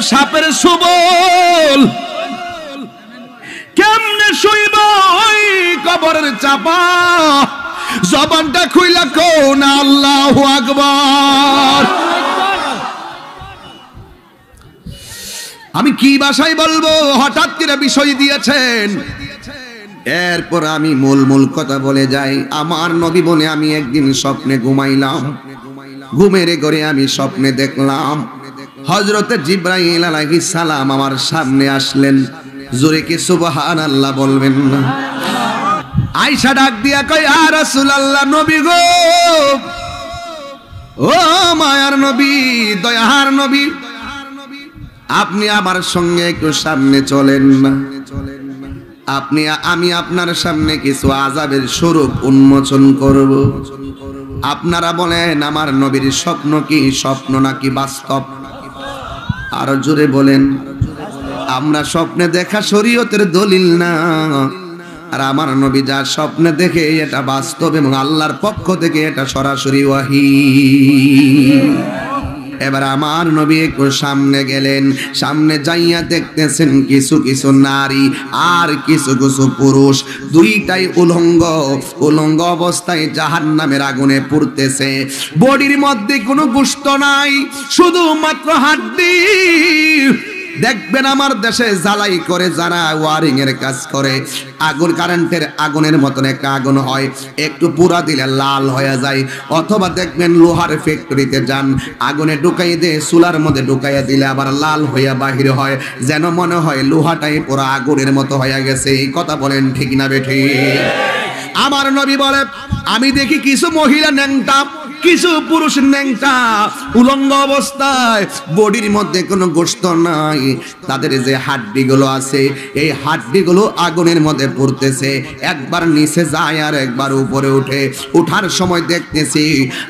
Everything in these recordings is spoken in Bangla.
সাপের সবল, কেমনে শুইব ওই কবরের চাপা, জবানটা খুইলা কও না আল্লাহু আকবার। আমি কি ভাষায় বলবো, হঠাৎ করে বিষয় দিয়েছেন। এরপর আমি মূল কথা বলে যাই। আমার নবী বলে, আমি একদিন স্বপ্নে ঘুমাইলাম, ঘুমের ঘরে আমি স্বপ্নে দেখলাম হযরতে জিবরাইল আলাইহিস সালাম আমার সামনে আসলেন। জোরে কি সুবহানাল্লাহ বলবেন না? আয়েশা ডাক দিয়া কয়, ইয়া রাসূলুল্লাহ, নবী গো, ও মায়ার নবী, দয়ার নবী, আপনি আমার সঙ্গে একটু সামনে চলেন না। আমি আপনার সামনে কিছু আযাবের স্বরূপ উন্মোচন করব। আপনারা বলেন আমার নবীর স্বপ্ন কি স্বপ্ন নাকি বাস্তব? আরো জোরে বলেন। আমরা স্বপ্নে দেখা শরীয়তের দলিল না, আর আমার নবী যা স্বপ্নে দেখে এটা বাস্তব এবং আল্লাহর পক্ষ থেকে এটা সরাসরি ওয়াহী। এবার আমার নবী একটু সামনে গেলেন, সামনে যাইয়া দেখতেছেন কিছু কিছু নারী আর কিছু কিছু পুরুষ, দুইটাই উলঙ্গ অবস্থায় জাহান্নামের আগুনে পুড়তেছে। বডির মধ্যে কোনো গোশত নাই, শুধুমাত্র হাড্ডি। দেখবেন আমার দেশে জ্বালাই করে যারা ওয়ারিং এর কাজ করে, আগুন কারেন্টের আগুনের মতন একটা আগুন হয়, একটু পুরা দিলে লাল হয়ে যায়। অথবা দেখবেন লোহার ফ্যাক্টরিতে যান, আগুনে ঢুকাই দিয়ে চুলার মধ্যে ঢুকাইয়া দিলে আবার লাল হইয়া বাহির হয়, যেন মনে হয় লোহাটাই পুরো আগুনের মতো হয়ে গেছে। এই কথা বলেন ঠিক না বেঠিক? আমার নবী বলে, আমি দেখি কিছু মহিলা ন্যাংটা, কিছু পুরুষ ন্যাংটা, উলঙ্গ অবস্থায়, বডির মধ্যে কোনো গোশত নাই। তাদের যে হাড্ডিগুলো আছে, এই হাড্ডিগুলো আগুনের মধ্যে পড়তেছে, একবার নিচে যায় আর একবার উপরে উঠে। ওঠার সময় দেখতেছি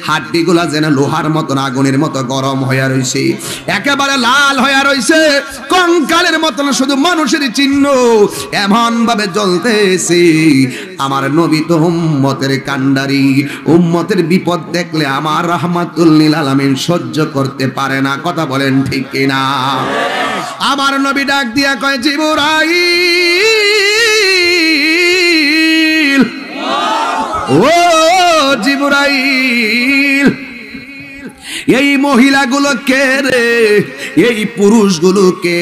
হাড্ডিগুলা যেন লোহার মতন আগুনের মতো গরম হয়ে রয়েছে, একেবারে লাল হয়ে রয়েছে, কঙ্কালের মতন শুধু মানুষের চিহ্ন এমন ভাবে জ্বলতেছে। আমার নবী তো উম্মতের কান্ডারি, উম্মতের বিপদ দেখলে আমার রাহমাতুল লিল আলামিন সহ্য করতে পারে না। কথা বলেন ঠিক কিনা? আমার নবী ডাক দিয়া কয়, জিবরাইল, ও জিবরাইল, এই মহিলাগুলো কে রে, এই পুরুষগুলো কে,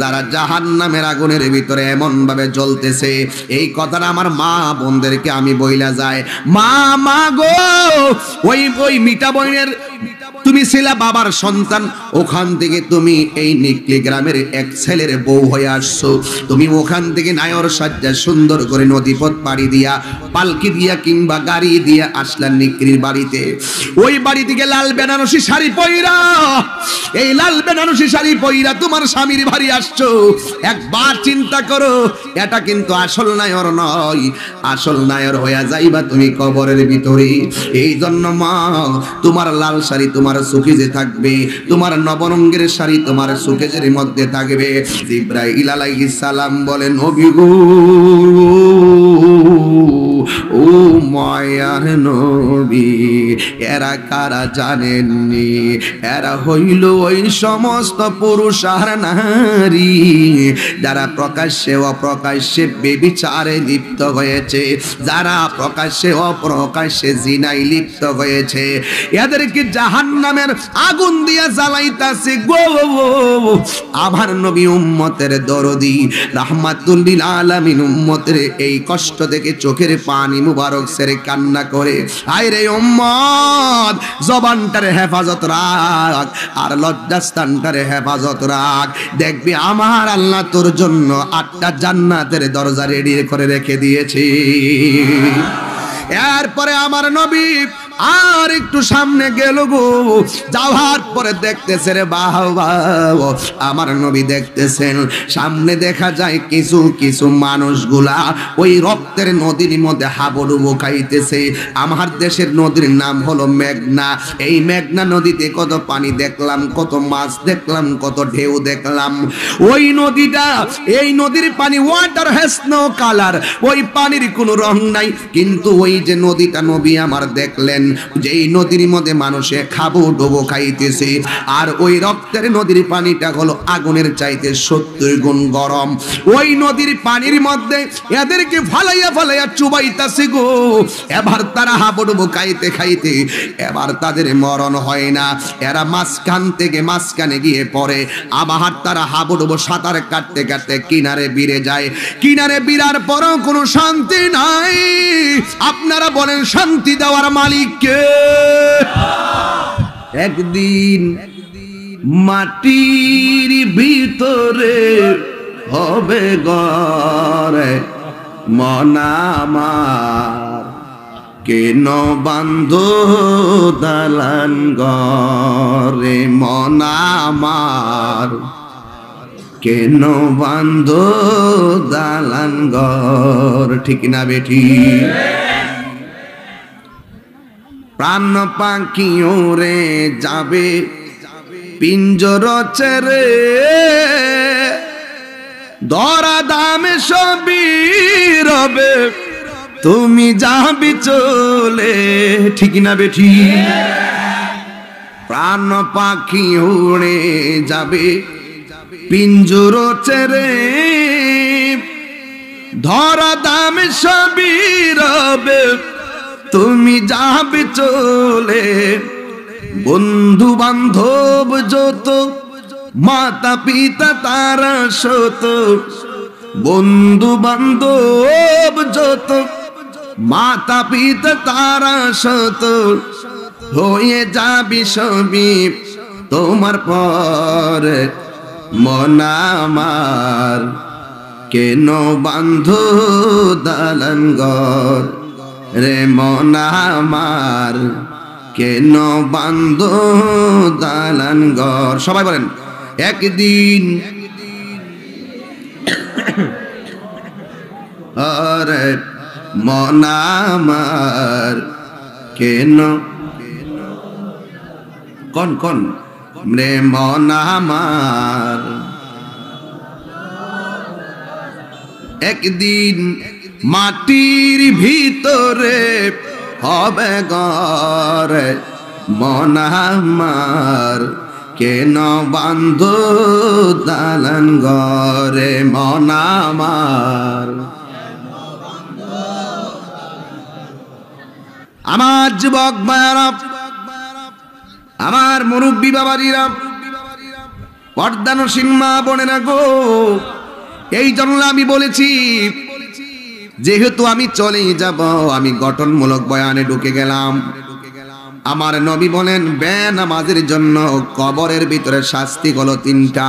যারা জাহান্নামের আগুনের ভিতরে এমন ভাবে জ্বলতেছে? এই কথাটা আমার মা বোনদেরকে আমি বইলা যায়, মা গো, ওই মিটা বইনের তুমি ছিলা বাবার সন্তান, ওখান থেকে তুমি এই নিকলি গ্রামের এক ছেলের বউ হয়ে আসছো। তুমি ওখান থেকে নায়র সাজ্জা সুন্দর করে নদীপথ পাড়ি দিয়া, পালকি দিয়া কিংবা গাড়ি দিয়া আসলেন নিকলির বাড়িতে। ওই বাড়ি থেকে লাল বেনারসি শাড়ি পইরা, এই লাল বেনারসি শাড়ি পইরা তোমার স্বামীর বাড়ি আসছো। একবার চিন্তা করো, এটা কিন্তু আসল নায়র নয়, আসল নায়র হইয়া যাইবা তুমি কবরের ভিতরে। এই জন্য মা, তোমার লাল শাড়ি তোমার সুকেজে থাকবে, তোমার নবরঙ্গের শাড়ি তোমার সুকেজের মধ্যে থাকবে। জিবরাইল আলাইহিস সালাম বলেন, নবী গো, ও মায়ার নবী, এরা কারা জানেননি? এরা হইল ওই সমস্ত পুরুষ আর নারী যারা প্রকাশ্যে অপ্রকাশ্যে ব্যভিচারে লিপ্ত হয়েছে, যারা প্রকাশ্যে অপ্রকাশ্যে জিনায় লিপ্ত হয়েছে। এদেরকে জাহান্নামের আগুন দিয়া জ্বালাইতাছে গো। আমার নবী উম্মতের দরদি, রাহমাতুল লিল আলামিন, উম্মতের এই কষ্ট দেখে চোখের পানি মুবারক সেরে কান্না করে, আয় রে উম্মত, জবানটার হেফাজত রাখ আর লজ্জাস্থানটার হেফাজত রাখ। দেখবি আমার আল্লাহ তোর জন্য 8টা জান্নাতের দরজা রেডি করে রেখে দিয়েছি। এরপরে আমার নবী আর একটু সামনে গেল গো, যাওয়ার পরে দেখতেছে রে বাবা, আমার নবী দেখতেছেন সামনে দেখা যায় কিছু কিছু মানুষগুলা ওই রক্তের নদীর মধ্যে হাবুডুবু খাইতেছে। আমার দেশের নদীর নাম হলো মেঘনা। এই মেঘনা নদীতে কত পানি দেখলাম, কত মাছ দেখলাম, কত ঢেউ দেখলাম। ওই নদীটা, এই নদীর পানি ওয়াটার হ্যাজ নো কালার, ওই পানির কোনো রং নাই। কিন্তু ওই যে নদীটা নবী আমার দেখলেন, যেই নদীর মধ্যে মানুষে খাবো ডুবো খাইতেছে, আর ওই রক্তের নদীর পানিটা হলো আগুনের চাইতে 70 গুণ গরম। ওই নদীর পানির মধ্যে এদেরকে ফালাইয়া চুবাইতাছে গো। এবার তারা হাবুডুবু খাইতে খাইতে এবার তাদের মরণ হয় না, এরা মাঝখানে গিয়ে পড়ে। আবার তারা হাবুডুবু সাঁতার কাটতে কাটতে কিনারে বিড়ে যায়। কিনারে বিড়ার পরও কোনো শান্তি নাই। আপনারা বলেন শান্তি দেওয়ার মালিক কে? একদিন মাটির ভিতরে হবে ঘরে মন আমার, কেন বান্ধ দালান ঘরে মন আমার, কেন বান্ধ দালান ঘর। ঠিক না বেঠি? প্রাণ পাখি ওরে যাবে পিঞ্জর ছেড়ে, ধরা দামে সবই রবে তুমি যাবি চলে। ঠিক না বেঠি? প্রাণ পাখি উড়ে যাবে পিঞ্জর ছেড়ে, ধরা দামে সবই রবে তুমি যাবে চলে। বন্ধু বান্ধব যত মাতা পিতা তারা শত, বন্ধু বান্ধব যত মাতা পিতা তারা শত, হয়ে যাবি সবই তোমার পর মন আমার, কেন বান্ধ দালান ঘর রে মন আমার, কেন বান্ধ দালান ঘর। সবাই বলেন একদিন আরে মন আমার, কেন কোন কোন রে মন আমার, একদিন মাটির ভিতরে হবে ঘরে মন আমার, কেন বান্ধ দালান ঘরে মন আমার। আমার যুবক ভাইরা, আমার মুরব্বী বাবাজিরা, পর্দানসীন মা বোনেরা গো, এই জন্য আমি বলেছি যেহেতু আমি চলেই যাব, আমি গঠনমূলক বয়ানে ঢুকে গেলাম। আমার নবী বলেন বেনামাজের জন্য কবরের ভিতরে শাস্তি হলো 3টা।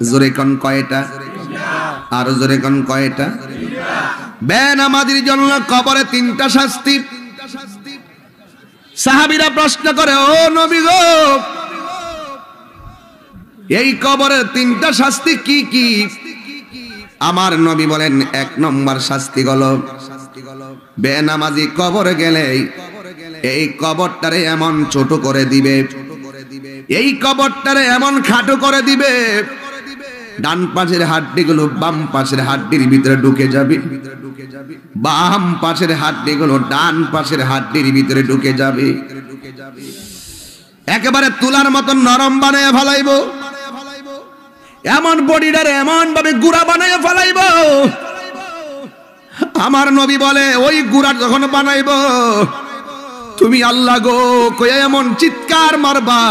জোরে কোন কয়টা? আর জোরে কোন কয়টা? বেনামাজের জন্য কবরে 3টা শাস্তি। সাহাবীরা প্রশ্ন করে, ও নবী গো, এই কবরের 3টা শাস্তি কি কি? আমার নবী বলেন 1 নম্বর শাস্তি হলো বেনামাজি কবরে গেলে এই কবরটারে এমন ছোট করে দিবে, এই কবরটারে এমন খাটো করে দিবে, ডান পাশের হাড্ডিগুলো বাম পাশের হাড্ডির ভিতরে ঢুকে যাবে, বাম পাশের হাড্ডিগুলো ডান পাশের হাড্ডির ভিতরে ঢুকে যাবে, একেবারে তুলার মতন নরম বানায় ফেলাইবো, এমন বডিটারে এমন ভাবে গুড়া বানায় ফেলাইবো। আমার নবী বলে ওই গুড়া যখন বানাইবো তুমি আল্লাহ গো কয়ে এমন চিৎকার মারবা,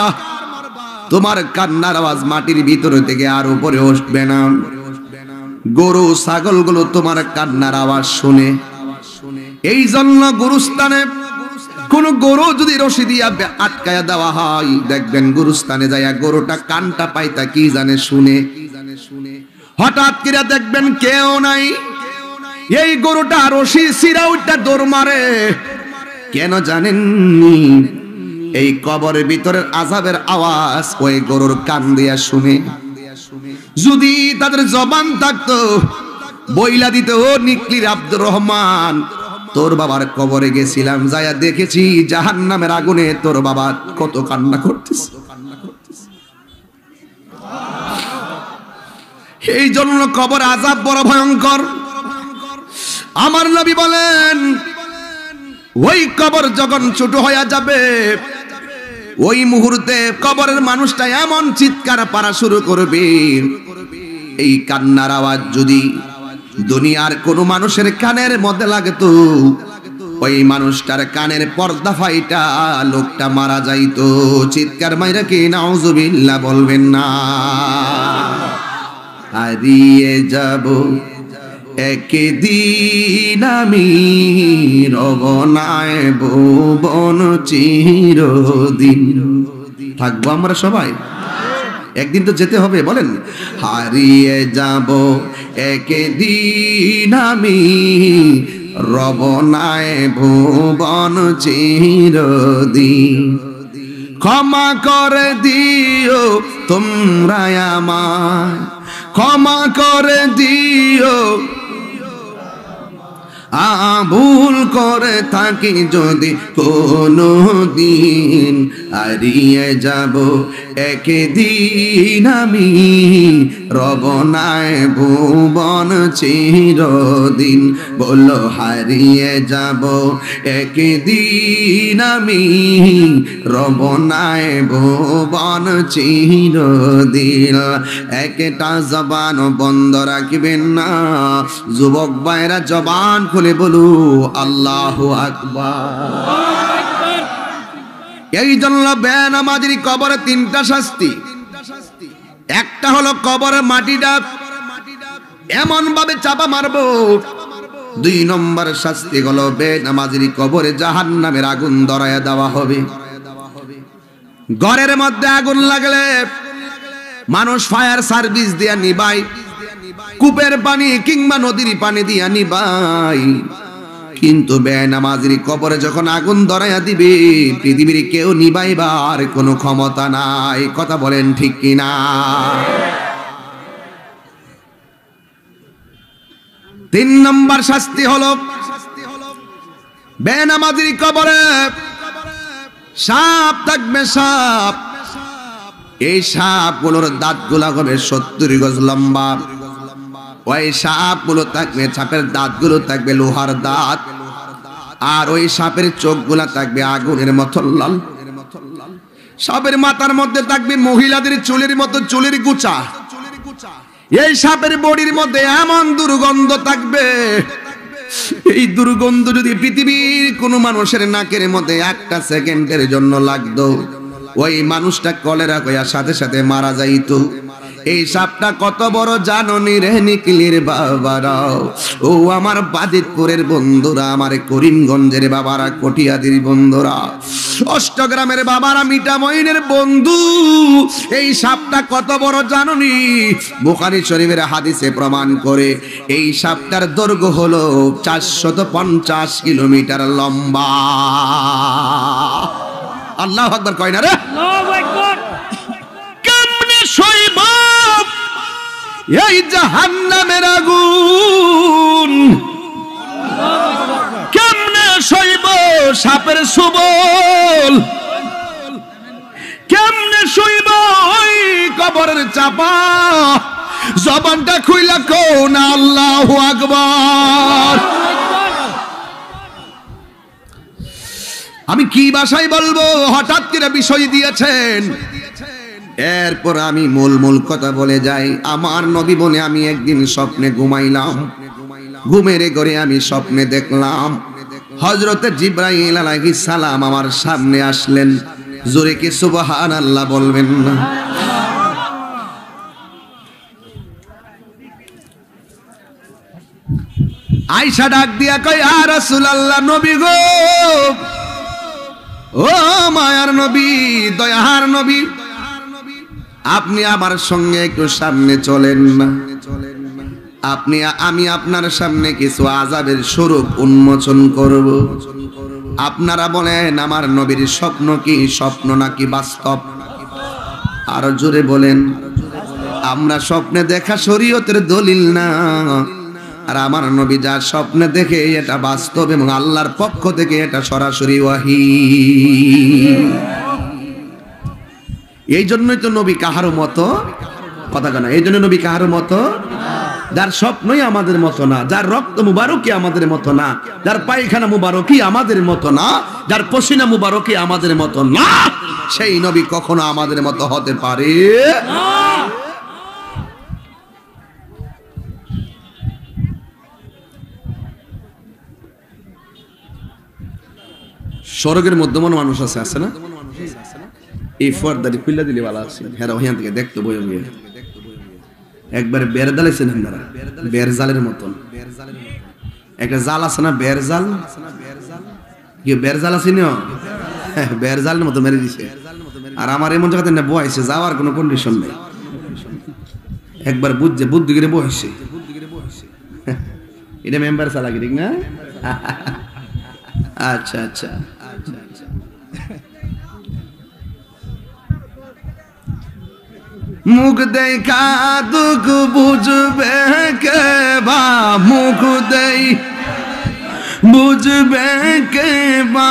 তোমার কান্নার আওয়াজ মাটির ভিতর থেকে আর উপরে উঠবে না। গরু ছাগলগুলো তোমার কান্নার আওয়াজ শুনে। এই জন্য গুরুস্থানে কোন গরু যদি রশি দিয়া আটকায়া দেওয়া হয়, দেখবেন গুরুস্থানে যাইয়া গরুটা কানটা পাইতা কি জানে শুনে। হঠাৎ করে দেখবেন কেউ নাই, এই গরুটা রশি ছিঁড়া উঠটা দৌড় মারে। কেন জানেন? এই কবরের ভিতরের আযাবের আওয়াজ ওই গরুর কান দিয়া শুনে। যদি তাদের জবান থাকতো বইলা দিত, ও নিকলির আব্দুর রহমান, তোর বাবার কবরে গেছিলাম, যায়া দেখেছি জাহান্নামের আগুনে তোর বাবা কত কান্না করতেছে। এই জন্য কবর আযাব বড় ভয়ঙ্কর। আমার নবী বলেন ওই কবর যখন ছোট হয়ে যাবে, ওই মুহূর্তে কবরের মানুষটা এমন চিৎকার পারা শুরু করবে, এই কান্নার আওয়াজ যদি দুনিয়ার কোনো মানুষের কানের মধ্যে লাগতো, ওই মানুষটার কানের পর্দা ফাইটা লোকটা মারা যাইতো। চিৎকার মাইরা কি নাউজুবিল্লাহ বলবেন না? হারিয়ে যাব একদিন আমি, রবনায় ভুবন চিরদিন। থাকবো আমরা সবাই, একদিন তো যেতে হবে, বলেন। হারিয়ে যাব একদিন আমি, রবনায় ভুবন চিরদিন। ক্ষমা করে দিও তোমরা আমায়, ক্ষমা করে দিও ভুল করে থাকি যদি কোনো দিন। হারিয়ে যাব একদিন আমি, রবনায় ভুবন চিরদিন। বলো হারিয়ে যাব একদিন আমি, রবনায় ভুবন চিরদিন। একটা জবান বন্ধ রাখবেন না, যুবক ভাইরা জবান খুলে বলু আল্লাহু আকবার। এই জন্য বেনামাজির কবরে তিনটা শাস্তি। একটা হলো কবরে মাটিটা এমন ভাবে চাপা মারবো। 2 নম্বর শাস্তি হলো বেনামাজির কবরে জাহান্নামের আগুন ধরায়া দেওয়া হবে। ঘরের মধ্যে আগুন লাগলে মানুষ ফায়ার সার্ভিস দিয়া নিবাই, কূপের পানি কিংবা নদীর পানি দিয়া নিবাই। কিন্তু বেনামাজির কবরে যখন আগুন ধরাইয়া দিবে, পৃথিবীর কেউ নিবাইবার কোনো ক্ষমতা নাই। কথা বলেন ঠিক কিনা? 3 নম্বর শাস্তি হলো বেনামাজির কবরে সাপ থাকবে। সাপ, এই সাপগুলোর দাঁতগুলা হবে 70 গজ লম্বা। ওই সাপগুলো থাকবে, সাপের দাঁতগুলো থাকবে লোহার দাঁত, আর ওই সাপের চোখগুলা থাকবে আগুনের মতো লাল। সাপের মাথার মধ্যে থাকবে মহিলাদের চুলের মতো চুলের গুছা। এই সাপের বডির মধ্যে এমন দুর্গন্ধ থাকবে, এই দুর্গন্ধ যদি পৃথিবীর কোনো মানুষের নাকের মধ্যে 1 সেকেন্ডের জন্য লাগতো, ওই মানুষটা কলেরা হইয়া সাথে সাথে মারা যাইতো। এই সাপটা কত বড় জাননি রে নিকলির বাবারাও, ও আমার বাজিতপুরের বন্ধুরা, আমার করিমগঞ্জের বাবারা, কটিয়াদির বন্ধুরা, অষ্টগ্রামের বাবারা, মিঠামইনের বন্ধু, এই সাপটা কত বড় জাননি? বুখারী শরীফের হাদিসে প্রমাণ করে এই সাপটার দৈর্ঘ্য হলো 450 কিলোমিটার লম্বা। আল্লাহু আকবার কয় না রে? আল্লাহু আকবার। কেমনে সইব এই জাহান্নামের আগুন? কেমনে সইব সাপের সুবল? কেমনে সইব ওই কবরের চাপা? জবানটা খুইলা কও না আল্লাহু আকবার। আমি কি ভাষায় বলবো, হঠাৎ করে বিষয় দিয়েছেন। এরপর আমি মূল কথা বলে যাই। আমার নবী বলে আমি একদিন স্বপ্নে ঘুমাইলাম, ঘুমের ঘরে আমি স্বপ্নে দেখলাম হযরতে জিবরাইল আলাইহিস সালাম আমার সামনে আসলেন। জোরে কি সুবহানাল্লাহ বলবেন না? আয়েশা ডাক দিয়া কয়, ইয়া রাসূলুল্লাহ, নবী গো, ও মায়ার নবী, দয়ার নবী, আপনি আমার সঙ্গে একটু সামনে চলেন না। আমি আপনার সামনে কিছু আযাবের স্বরূপ উন্মোচন করব। আপনারা বলেন আমার নবীর স্বপ্ন কি স্বপ্ন নাকি বাস্তব? আর জোরে বলেন। আমরা স্বপ্নে দেখা শরীয়তের দলিল না, আর আমার নবী যা স্বপ্নে দেখে এটা বাস্তব এবং আল্লাহর পক্ষ থেকে এটা সরাসরি ওয়াহী। এই জন্যই তো নবী কাহারও মতো কথা না, এই জন্য নবী কাহারও মতো। যার স্বপ্নই আমাদের মতো না, যার রক্ত মুবারকই আমাদের মতো না, যার পায়খানা মুবারকই আমাদের মতো না, যার পশিনা মুবারকই আমাদের মতো না, সেই নবী কখনো আমাদের মতো হতে পারে না। স্বর্গের মধ্যমান মানুষ আছে না? এই ফর্দারি খুলে দিলে ভালো আছে, হ্যাঁ ওখান থেকে দেখতো বয়ে বয়ে একবার বের জালেছেন আপনারা, বের জালের মতন একটা জাল আছে না, বের জাল, কি বের জাল আছে না, বের জালের মতো মেরে দিছে। আর আমার এমন জায়গাতে না বয়সে যাওয়ার কোনো কন্ডিশন নেই, একবার বুঝছে বুদ্ধি করে বয়সে, এটা মেম্বার চালাকি ঠিক না? আচ্ছা আচ্ছা, মুখ দেখা দুঃখ বুঝবে কে বা, মুখ দেই বুঝবে কে বা,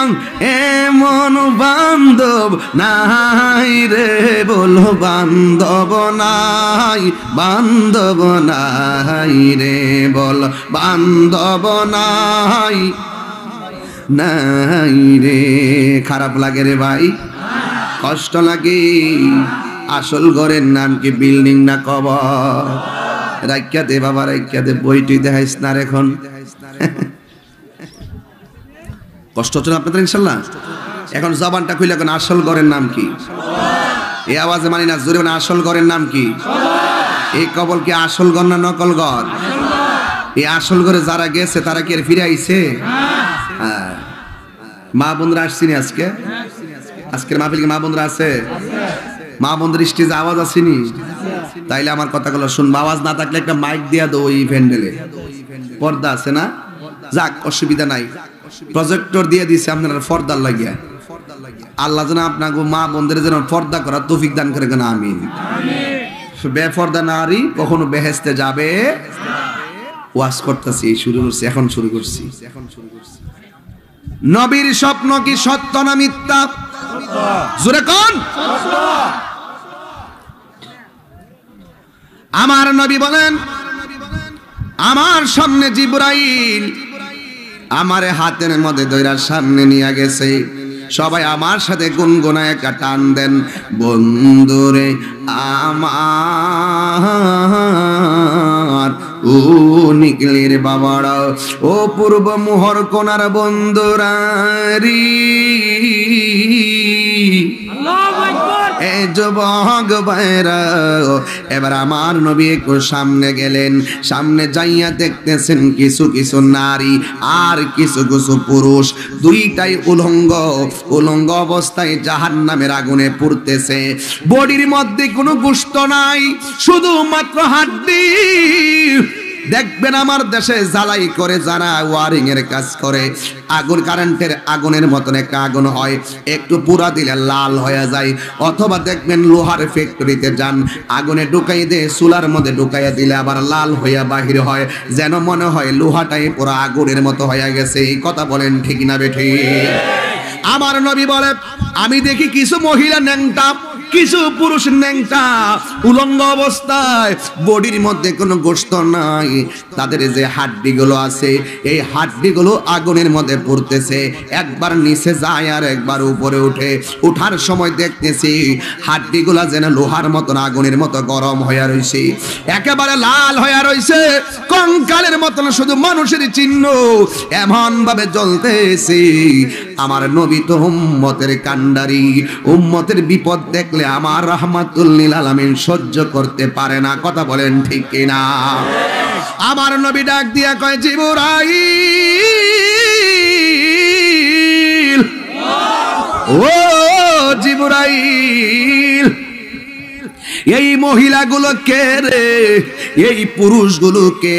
এমন বান্ধব নাই রে, বলো বান্ধব নাই, বান্ধব নাই রে, বল বান্ধব নাই, নাই রে। খারাপ লাগে রে ভাই, কষ্ট লাগে। আসল ঘরের নাম কি বিল্ডিং না কবর? রাখিয়া দে বাবা, রাখিয়া দে, বইটি দেখাইস না এখন। কষ্ট হচ্ছে না আপনাদের ইনশাল্লাহ? এখন জবানটা খুলে এখন আসল ঘরের নাম কি? এই আওয়াজে মানি না, জোরে না, আসল ঘরের নাম কি? এই কবর কি আসল ঘর না নকল ঘর? এই আসল ঘরে যারা গেছে তারা কি আর ফিরে আইছে? হ্যাঁ, মা বোনরা আসছিনি আজকে? আজকের মাহফিল কি মা বোনরা আছে? মা বোনদের স্টেজে আওয়াজ আসেনি? তাইলে আমার কথাগুলো শুনবো। আওয়াজ না থাকলে একটা মাইক দিয়া দো, ওই প্যান্ডেলে পর্দা আছে না? যাক, অসুবিধা নাই, প্রজেক্টর দিয়ে দিছে আপনারা পর্দার লাগিয়া। আল্লাহ যেন আপনাকে মা বোনদের যেন পর্দা করার তৌফিক দান করে, কেন আমিন। বেপর্দা নারী কখনো বেহেশতে যাবে। ওয়াজ করতেছি, শুরু করছি, এখন শুরু করছি। নবীর স্বপ্ন কি সত্য না মিথ্যা? জোরে কোন? আমার নবী বলেন, আমার সামনে জিবরাইল আমার হাতের মধ্যে ধইরা সামনে নিয়ে গেছে। সবাই আমার সাথে গুনগুনায় একটা টান দেন, বন্ধুরে আমার ও নিকলির বাবারা, ও পূর্ব মোহর কোনার বন্ধুরারি, এ যুবক ভাইরা। এবার আমার নবী একটু সামনে গেলেন, সামনে যাইয়া দেখতেছেন কিছু কিছু নারী আর কিছু কিছু পুরুষ, দুইটাই উলঙ্গ উলঙ্গ অবস্থায় জাহান্নামের আগুনে পুড়তেছে। বডির মধ্যে কোনো গোশত নাই, শুধুমাত্র হাড্ডি। দেখবেন আমার দেশে জ্বালাই করে যারা ওয়ারিং এর কাজ করে, আগুন কারেন্টের আগুনের মতন একটা আগুন হয়, একটু পুরা দিলে লাল হয়ে যায়। অথবা দেখবেন লোহার ফ্যাক্টরিতে যান, আগুনে ঢুকাই দিয়ে চুলার মধ্যে ঢুকাইয়া দিলে আবার লাল হইয়া বাহির হয়, যেন মনে হয় লোহাটাই পুরো আগুনের মতো হয়ে গেছে। এই কথা বলেন ঠিক না বেঠি? আমার নবী বলে, আমি দেখি কিছু মহিলা ন্যাংটা, কিছু পুরুষ ন্যাংটা, উলঙ্গ অবস্থায়, বডির মধ্যে কোনো গোশত নাই। তাদের যে হাড্ডিগুলো আছে, এই হাড্ডিগুলো আগুনের মধ্যে পড়তেছে, একবার নিচে যায় আর একবার উপরে উঠে। উঠার সময় দেখতেছি হাড্ডিগুলা যেন লোহার মতন আগুনের মতো গরম হয়ে রয়েছে, একেবারে লাল হয়ে রয়েছে, কঙ্কালের মতন শুধু মানুষের চিহ্ন এমন ভাবে জ্বলতেছে। আমার নবী তো উম্মতের কান্ডারি, উম্মতের বিপদ দেখলে আমার রাহমাতুল লিল আলামিন সহ্য করতে পারে না। কথা বলেন ঠিক কিনা? আমার নবী ডাক দিয়া কয়, জিবরাইল, ও জিবরাইল, এই মহিলাগুলো কে রে, এই পুরুষগুলোকে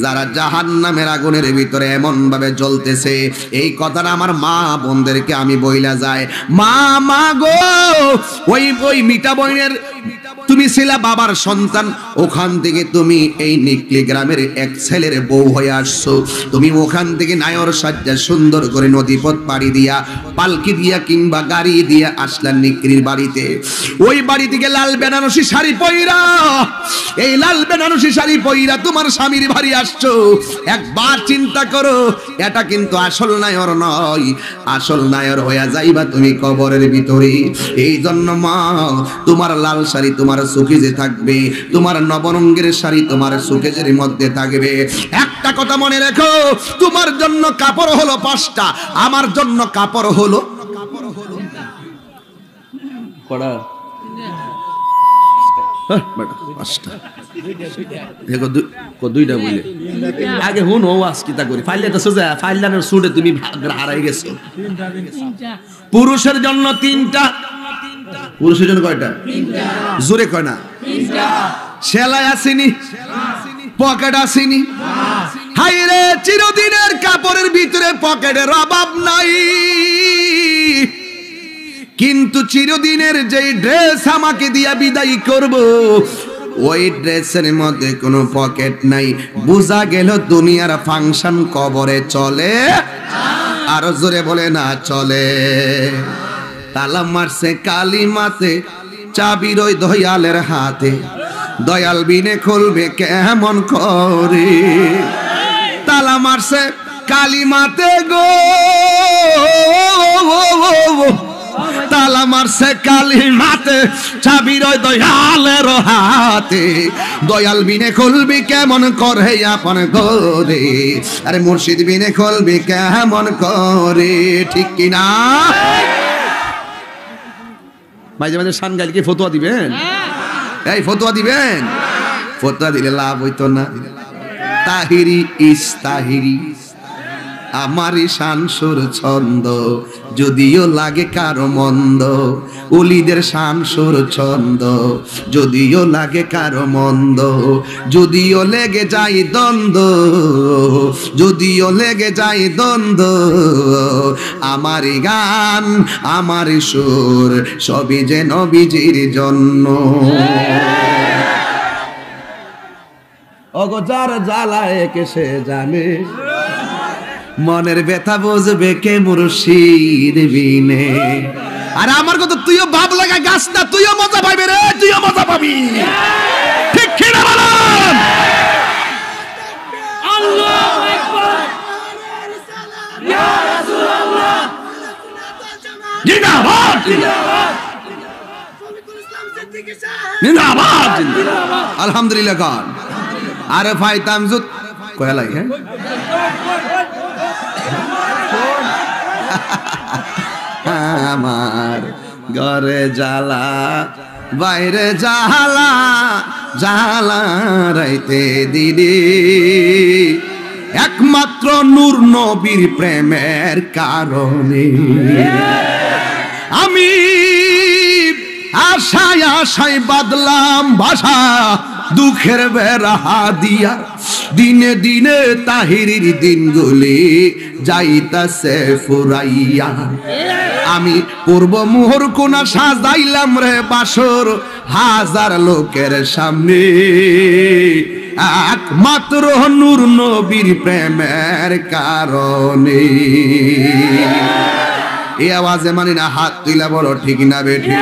যারা জাহান্নামের আগুনের ভিতরে এমন ভাবে জ্বলতেছে। এই কথাটা আমার মা বোনদেরকে আমি বইলা যায়, মা মা গো, ওই মিঠা বইনের তুমি ছিলা বাবার সন্তান, ওখান থেকে তুমি এই নিকলি গ্রামের এক ছেলের বউ হয়ে আসছো। তুমি ওখান থেকে নায়র সাজ্জা সুন্দর করে নদীপথ পাড়ি দিয়া, পালকি দিয়া কিংবা গাড়ি দিয়া আসলা নিকলির বাড়িতে। ওই বাড়ি থেকে লাল বেনারসি শাড়ি পইরা, এই লাল বেনারসি শাড়ি পইরা তোমার স্বামীর বাড়ি আসছো। একবার চিন্তা করো, এটা কিন্তু আসল নায়র নয়, আসল নায়র হইয়া যাইবা তুমি কবরের ভিতরে। এই জন্য মা, তোমার লাল শাড়ি তোমার সুকেজে থাকবে, তোমার নবরঙ্গের শাড়ি তোমার সুকেজের মধ্যে থাকবে। একটা কথা মনে রেখো, তোমার জন্য কাপড় হলো 5টা, আমার জন্য কাপড় হলো কড়া 5টা। দেখো দুইটা বলে আগে হুন ও আজকিতা করি ফাইলটা সোজা ফাইলানের সুডে তুমি হারাই গেছো। পুরুষের জন্য 3টা, পুরুষের জন্য কয়টা? 3টা। জোরে কয় না? 3টা। সেলাই আসেনি, পকেট আসেনি। হাই রে, চিরদিনের কাপড়ের ভিতরে পকেটের অভাব নাই, কিন্তু চিরদিনের যেই ড্রেস আমাকে দিয়া বিদায় করব, ওই ড্রেসের মধ্যে কোনো পকেট নাই। বুঝা গেল দুনিয়ার ফাংশন কবরে চলে, আরো জোরে বলে না চলে। তালা মারছে কালিমাতে, চাবি রই দয়ালের হাতে, দয়াল বিনে খুলবে কেমন করে। তালা মারছে কালিমাতে গো, তালা মারছে কালিমাতে, চাবি রই দয়ালের হাতে, দয়াল বিনে খুলবি কেমন করে আপন করে। আরে মুর্শিদ বিনে খুলবি কেমন করে, ঠিক কিনা? মাঝে মাঝে শান গাইলকে ফতোয়া দিবেন, এই ফতোয়া দিবেন। ফতোয়া দিলে লাভ হইতো না। তাহিরি ইস্তাহিরি আমারই শান সুর ছন্দ, যদিও লাগে কারো মন্দ। ওলিদের শান সুর ছন্দ, যদিও লাগে কারো মন্দ। যদিও লেগে যায় দ্বন্দ্ব, যদিও লেগে যায় দ্বন্দ্ব, আমারই গান আমারই সুর, সবই যে নবীজির জন্য। অগজার জ্বালায় কে সে জানে, মনের ব্যথা বুঝবে কে মুর্শিদ বিনে। আরে আমার কথা তুইও ভাব লাগা গাছ না, তুইও মজা পাবি রে, তুইও মজা পাবি, ঠিক কি না বলেন? আল্লাহু আকবার, ইয়া রাসূলুল্লাহ, জিন্দাবাদ জিন্দাবাদ জিন্দাবাদ জিন্দাবাদ, আলহামদুলিল্লাহ গান। আরে ভাই তামজুদ কয়া লাগে, হ্যাঁ আমার ঘরে জ্বালা বাইরে জ্বালা, জ্বালা রাইতে দিদি, একমাত্র নূর নবীর প্রেমের কারণে আমি আশায় আশায় বাদলাম ভাষা, দুঃখের বেড়া দিয়া। দিনে দিনে তাহিরির দিনগুলি যাইতাছে ফুরাইয়া, আমি পূর্ব মুহর কোনা সাজাইলাম রে বাসর, হাজার লোকের সামনে, একমাত্র নূর নবীর প্রেমের কারণে। এই আওয়াজে মানি না হাত তুইলা বলো ঠিক না বেঠি?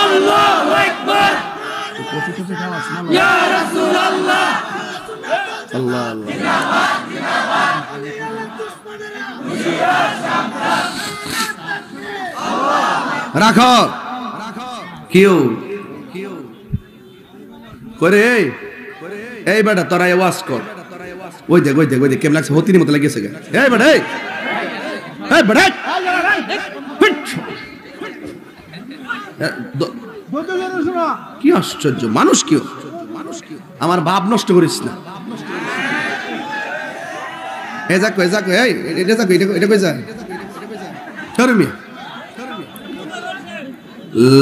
আল্লাহু আকবার, ইয়া রাসূলুল্লাহ, আল্লাহ আল্লাহ, রাখো কিউ করে এই বেটা তোরা আওয়াজ কর। ওই দেখ ওই দেখ ওই দেখ কেমন লাগছে, হতির মতো লাগছে। এই বেটা এই বেটা কি আশ্চর্য মানুষ, কেউ আমার ভাব নষ্ট করিস না। এ যাক এ যাক, এই এটা যাক, এটা কই যায় শর্মিয়া।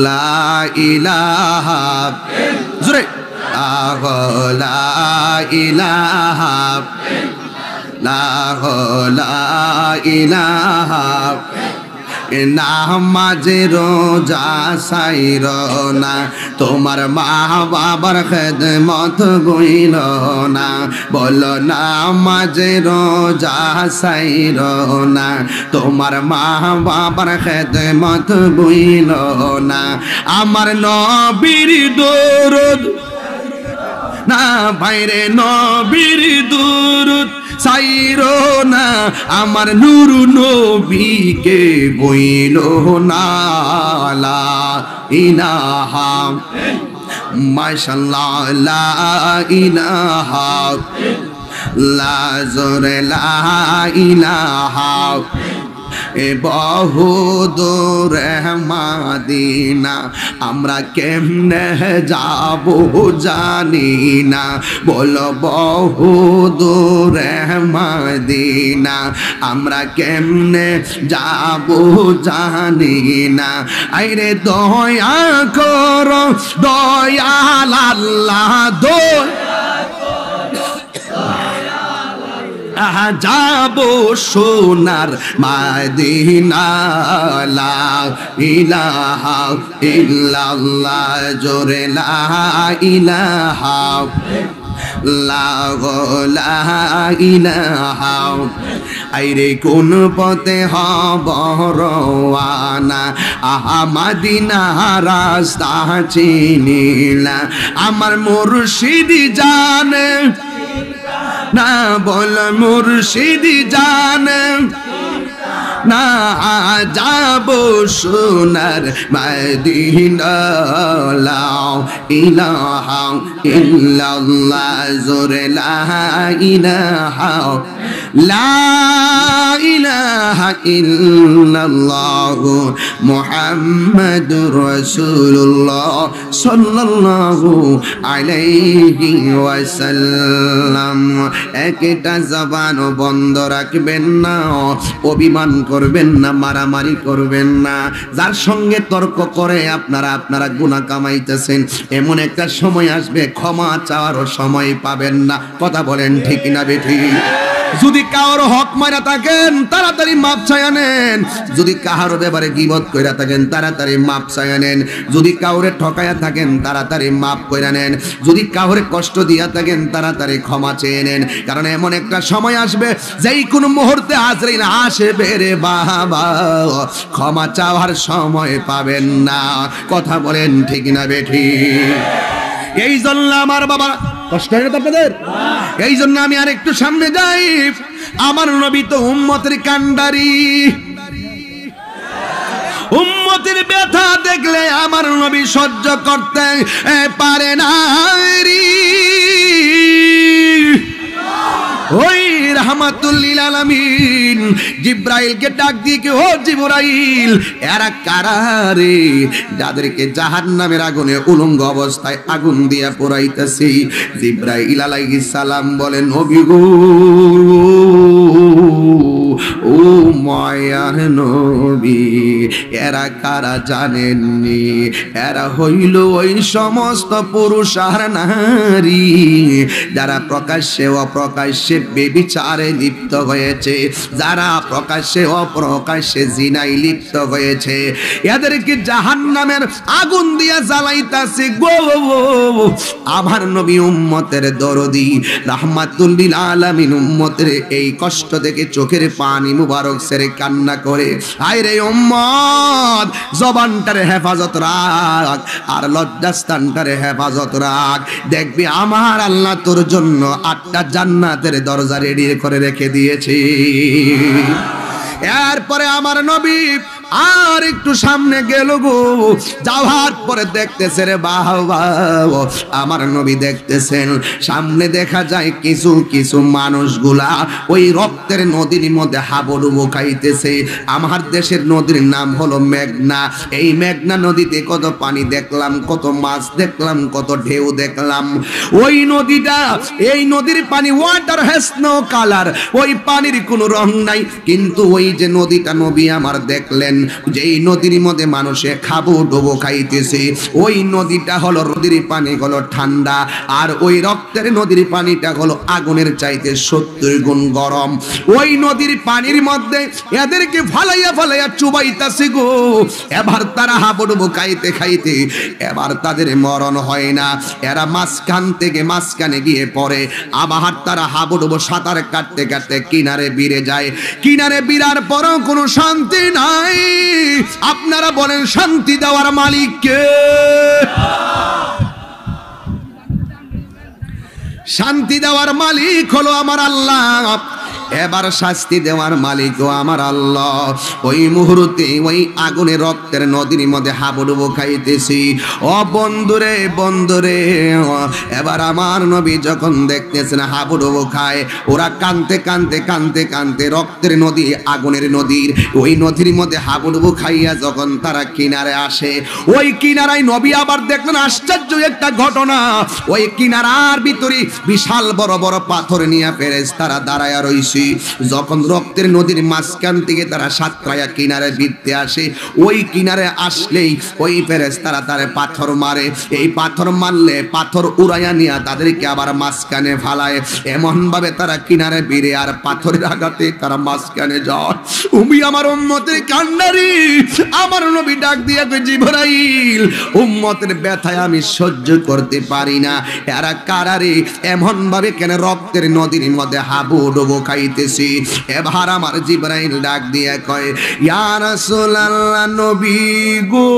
লা ইলাহা জোরে, লা ইলাহা লা ইলাহা নামাজে রোজা সাইর না, তোমার মা বাবার খেদমত গইল না। বলো নামাজে রোজা সাইর না, তোমার মা বাবার খেদমত গইল না। আমার নবীর দরুদ না ভাইরে, নবীর দরুদ সাইরো না, আমার নূর নবীকে বইল না। লা ইলাহা মাশাআল্লাহ, লা ইলাহা লা জোরে লা ইলাহা এ বহুদূর মাদিনা, আমরা কেমনে যাব জানি না। বলো বহুদূর মাদিনা, আমরা কেমনে যাব জানি না। আইরে দয়া করো দয়াল আল্লাহ, যাব সোনার মাদিনা। লা ইলাহা ইল্লাল্লাহ জোরে লা ইলাহা লা ইলাহা। আইরে কোন পথে হব রওয়ানা, আহা মাদিনা রাস্তা চিনি না। আমার মুর্শিদ জানে না, বল মুর্শিদ জানে না, যাব সোনার মদিনা। লা ইলাহা ইল্লাল্লাহ জোরে লা ইলাহা লা ইলাহা ইল্লাল্লাহ মুহাম্মাদুর রাসূলুল্লাহ সাল্লাল্লাহু আলাইহি ওয়াসাল্লাম। একটা জবান বন্ধ রাখবেন না, অভিমান করবেন না, মারামারি করবেন না। যার সঙ্গে তর্ক করে আপনারা গুনাহ কামাইতেছেন, এমন একটা সময় আসবে ক্ষমা চাওয়ারও সময় পাবেন না। কথা বলেন ঠিক না বেঠিক? যদি কারোর হক মারা থাকেন তাড়াতাড়ি মাপ চাইয়া নেন, যদি কারোর ব্যাপারে গীবত কইরা থাকেন তাড়াতাড়ি মাপ চাইয়া নেন, যদি কাউরে ঠকাইয়া থাকেন তাড়াতাড়ি মাপ কইরা নেন, যদি কাউরে কষ্ট দিয়া থাকেন তাড়াতাড়ি ক্ষমা চেয়ে নেন। কারণ এমন একটা সময় আসবে যেই কোনো মুহূর্তে আজরাইল আসবে রে বাবা, ক্ষমা চাওয়ার সময় পাবেন না। কথা বলেন ঠিক না বেঠিক? এই জন্য আমার বাবা কষ্ট হয় না আপনাদের? এই জন্য আমি আর একটু সামনে যাই। আমার নবী তো উম্মতের কান্ডারি, উম্মতের ব্যথা দেখলে আমার নবী সহ্য করতে পারে না। ওই রাহমাতুল লিল আলামিন জিবরাইলকে ডাক দিয়ে, ও জিবরাইল, এরা কারা রে যাদেরকে জাহান্নামের আগুনে উলঙ্গ অবস্থায় আগুন দিয়া পোড়াইতেছি? জিবরাইল আলাইহিস সালাম বলেন, নবী গো, ও মায়ার নবী, এরা কারা জানেননি? এরা হইল ওই সমস্ত পুরুষ আর নারী যারা প্রকাশ্যে অপ্রকাশ্যে ব্যভিচারে লিপ্ত হয়েছে, যারা প্রকাশ্যে অপ্রকাশ্যে জিনায় লিপ্ত হয়েছে। এদেরকে জাহান্নামের আগুন দিয়া জ্বালাইতাছে গো। আমার নবী উম্মতের দরদি রাহমাতুল লিল আলামিন উম্মতের এই কষ্ট দেখে চোখের পানি মুবারক ছেড়ে কান্না করে, হায় রে উম্মত, জবানটারে হেফাজত রাখ আর লজ্জাস্থানটারে হেফাজত রাখ। দেখবি আমার আল্লাহ তোর জন্য 8টা জান্নাতের দরজা রেডি করে রেখে দিয়েছে। এরপরে আমার নবী আর একটু সামনে গেল গো, যাওয়ার পরে দেখতেছে রে বাবা, আমার নবী দেখতেছেন সামনে দেখা যায় কিছু কিছু মানুষগুলা ওই রক্তের নদীর মধ্যে হাবুডুবু খাইতেছে। আমার দেশের নদীর নাম হলো মেঘনা। এই মেঘনা নদীতে কত পানি দেখলাম, কত মাছ দেখলাম, কত ঢেউ দেখলাম। ওই নদীটা, এই নদীর পানি ওয়াটার হ্যাজ নো কালার, ওই পানির কোনো রং নাই। কিন্তু ওই যে নদীটা নবী আমার দেখলেন, যেই নদীর মধ্যে মানুষে খাবো ডুবো খাইতেছে, ওই নদীটা হলো নদীর পানি হলো ঠান্ডা, আর ওই রক্তের নদীর পানিটা হলো আগুনের চাইতে 70 গুণ গরম। ওই নদীর পানির মধ্যে এদেরকে ফালাইয়া ফালাইয়া চুবাইতাছে গো। এবার তারা হাবুডুবু খাইতে খাইতে এবার তাদের মরণ হয় না, এরা মাঝখানে গিয়ে পড়ে। আবার তারা হাবুডুবু সাঁতার কাটতে কাটতে কিনারে বিড়ে যায়। কিনারে বিড়ার পরও কোনো শান্তি নাই। আপনারা বলেন শান্তি দেওয়ার মালিক কে? শান্তি দেওয়ার মালিক হলো আমার আল্লাহ। এবার শাস্তি দেওয়ার মালিকও আমার আল্লাহ। ওই মুহূর্তে ওই আগুনে রক্তের নদীর মধ্যে হাবুডুবু খাইতেছি। ও বন্ধুরে বন্ধুরে, এবার আমার নবী যখন দেখতেছেন হাবুডুবু খায়, ওরা কানতে কানতে কানতে কানতে রক্তের নদী আগুনের নদীর ওই নদীর মধ্যে হাবুডুবু খাইয়া যখন তারা কিনারে আসে, ওই কিনারায় নবী আবার দেখলেন আশ্চর্য একটা ঘটনা। ওই কিনারার ভিতরে বিশাল বড় বড় পাথর নিয়ে ফেরেশতারা দাঁড়ায়া রইছে। যখন রক্তের নদীর মাঝখান থেকে তারা সাতরায়া কিনারে ভিড়তে আসে, ওই কিনারে আসলেই ওই ফেরেশতারা তারে পাথর মারে। এই পাথর মারলে পাথর উড়াইয়া নিয়ে তাদেরকে আবার মাঝখানে ফালায়। এমন ভাবে তারা কিনারে ভিড়ে আর পাথরের আঘাতে তারা মাঝখানে যায়। উম্মি আমার উম্মতের কান্নারি, আমার নবী ডাক দিয়া কই, জিবরাইল, উম্মতের ব্যথায় আমি সহ্য করতে পারি না। এরা কারারে এমন ভাবে কেন রক্তের নদীর মধ্যে হাবুডুবু খাইতেছি। এবার আমার জিবরাইল ডাক দিয়ে কয়, ইয়া রাসূলুল্লাহ, নবী গো,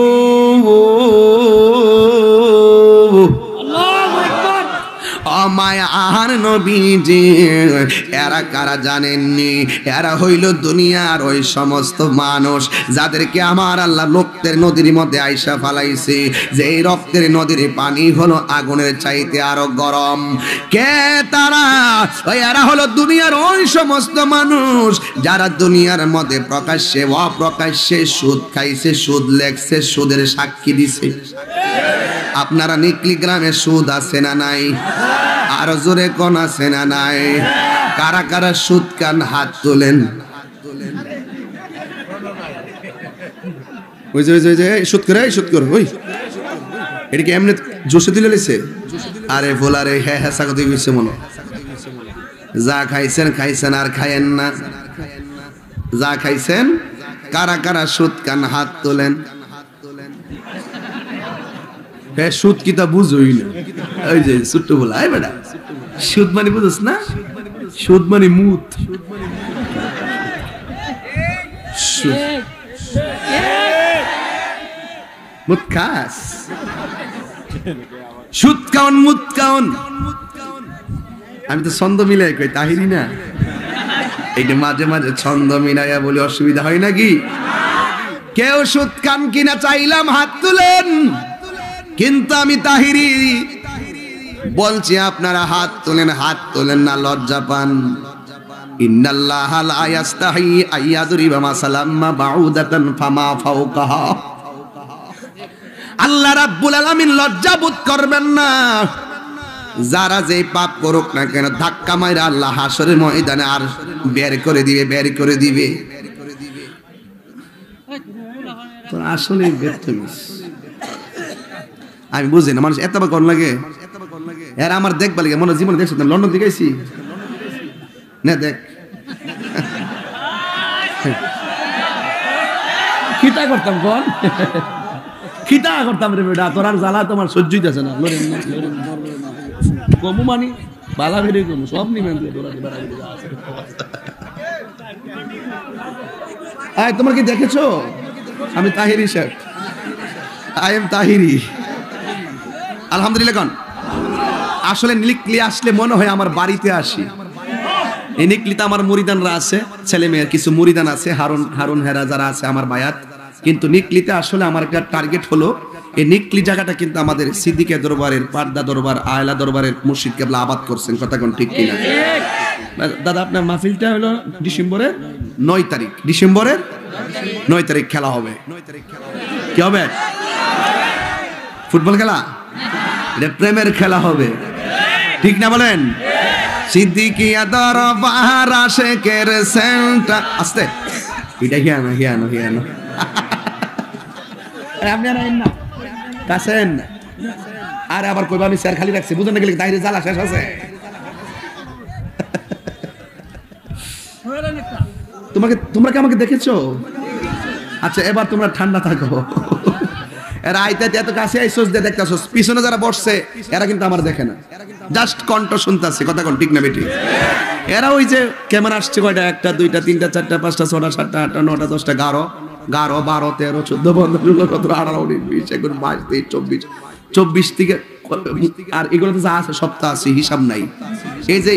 আল্লাহু আকবার, মায়া আর নবীজি, এরা কারা জানেননি? এরা হইল দুনিয়ার ওই সমস্ত মানুষ যাদেরকে আমার আল্লাহ রক্তের নদীর মধ্যে আইসা ফালাইছে। যে এই রক্তের নদীর পানি হলো আগুনের চাইতে আরো গরম। কে তারা? এরা হলো দুনিয়ার ওই সমস্ত মানুষ যারা দুনিয়ার মধ্যে প্রকাশ্যে অপ্রকাশ্যে সুদ খাইছে, সুদ লেখছে, সুদের সাক্ষী দিছে। আপনারা নিকলি গ্রামে সুদ আছে না নাই? আর জোরে কোন আছে না নাই? কারা কারা সুদ কান হাত তোলেন। ওই যে সুদ করে ওই এটাকে এমনি জোশে দিলে লেছে। আরে ভোলারে হ্যাঁ হ্যাঁ সাগত হইছে মনে। যা খাইছেন খাইছেন, আর খায়েন না। যা খাইছেন। কারা কারা সুদ কান হাত তোলেন। হ্যাঁ, সুদ কি তা বুঝই না। ওই যে ছোট্ট বলা, আই বেটা, সুদ মানে বুঝছ না? সুদ মানে মুত। মুত খাস, সুদ কাউন, মুত কাউন। আমি তো ছন্দ মিলাই কই, তাহিরি না? এইটা মাঝে মাঝে ছন্দ মিলাইয়া বলে অসুবিধা হয় নাকি? কেউ সুদ কান কিনা চাইলাম হাত তুলেন। কিন্তু আমি তাহিরি বলছি, আপনারা হাত তোলেন না, লজ্জা পান। ইন্নাল্লাহা লা ইয়াস্তাহি আইয়াদরিবা মাসালাম মা বাউদাতান ফামা ফাওকাহা। আল্লাহ রাব্বুল আলামিন লজ্জা বোধ করবেন না। যারা যে পাপ করুক না কেন, ধাক্কা মাইরা আল্লাহ হাসরের ময়দানে আর বের করে দিবে। তো আসলে বেতমিস আমি বুঝি না, মানুষ এতবার কোন লাগে। এরা আমার দেখবা লাগে মনে জীবনে দেখছো না, লন্ডন থেকে আইছি না, দেখ খিতা করতাম রে বেটা, তোর আর জ্বালা তোমার সহ্যই আছে না। কমু মানি বালা বেরে কমু সব নিবেন। তোমার কি দেখেছো? আমি তাহিরি সাহেব, আই এম তাহিরি। আলহামদুলিল্লাহ। আসলে নিকলি আসলে মনে হয় আমার বাড়িতে আসি। এই নিকলিতে আমার মুরিদানরা আছে, ছেলে মেয়ের কিছু মুরিদান আছে, হারুন হেরা যারা আছে আমার বায়াত। কিন্তু নিকলিতে আসলে আমার একটা টার্গেট হলো, এই নিকলি জায়গাটা কিন্তু আমাদের সিদ্দিকে দরবারের, পাড্ডা দরবার, আয়লা দরবারের মুর্শিদ কেবলা আবাদ করছেন। কথা কোন ঠিক কিনা? দাদা, আপনার মাহফিলটা হলো ডিসেম্বরের 9 তারিখ। ডিসেম্বরের 9 তারিখ খেলা হবে। কি হবে? ফুটবল খেলা? এটা প্রেমের খেলা হবে, ঠিক না বলেন? সিদ্দিকিয়া দরবার আশেকের সেন্টার। আস্তে এটা হিয়ানো হিয়ানো হিয়ানো আপনি আর না কাছেন আর আবার কইবা আমি স্যার খালি রাখছি বুঝেন না গেলে তাইরে জ্বালা শেষ আছে তোমরা কি আমাকে দেখেছো আচ্ছা এবার তোমরা ঠান্ডা থাকো এরা আইতে এত কাছে আইসোস দিয়ে দেখতেছস পিছনে যারা বসছে এরা কিন্তু আমার দেখে না জাস্ট কণ্ঠ শুনতাছে কথা কোন ঠিক না বেটি এরা ওই যে ক্যামেরা আসছে কয়টা 1টা 2টা 3টা 4টা 5টা 6টা 7টা 8টা 9টা 10টা 11 12 13 14 15 16 17 18 19 20 21 22 23 24 থেকে আর এগুলো তো যা আছে সপ্তাহ আছে হিসাব নাই এই যে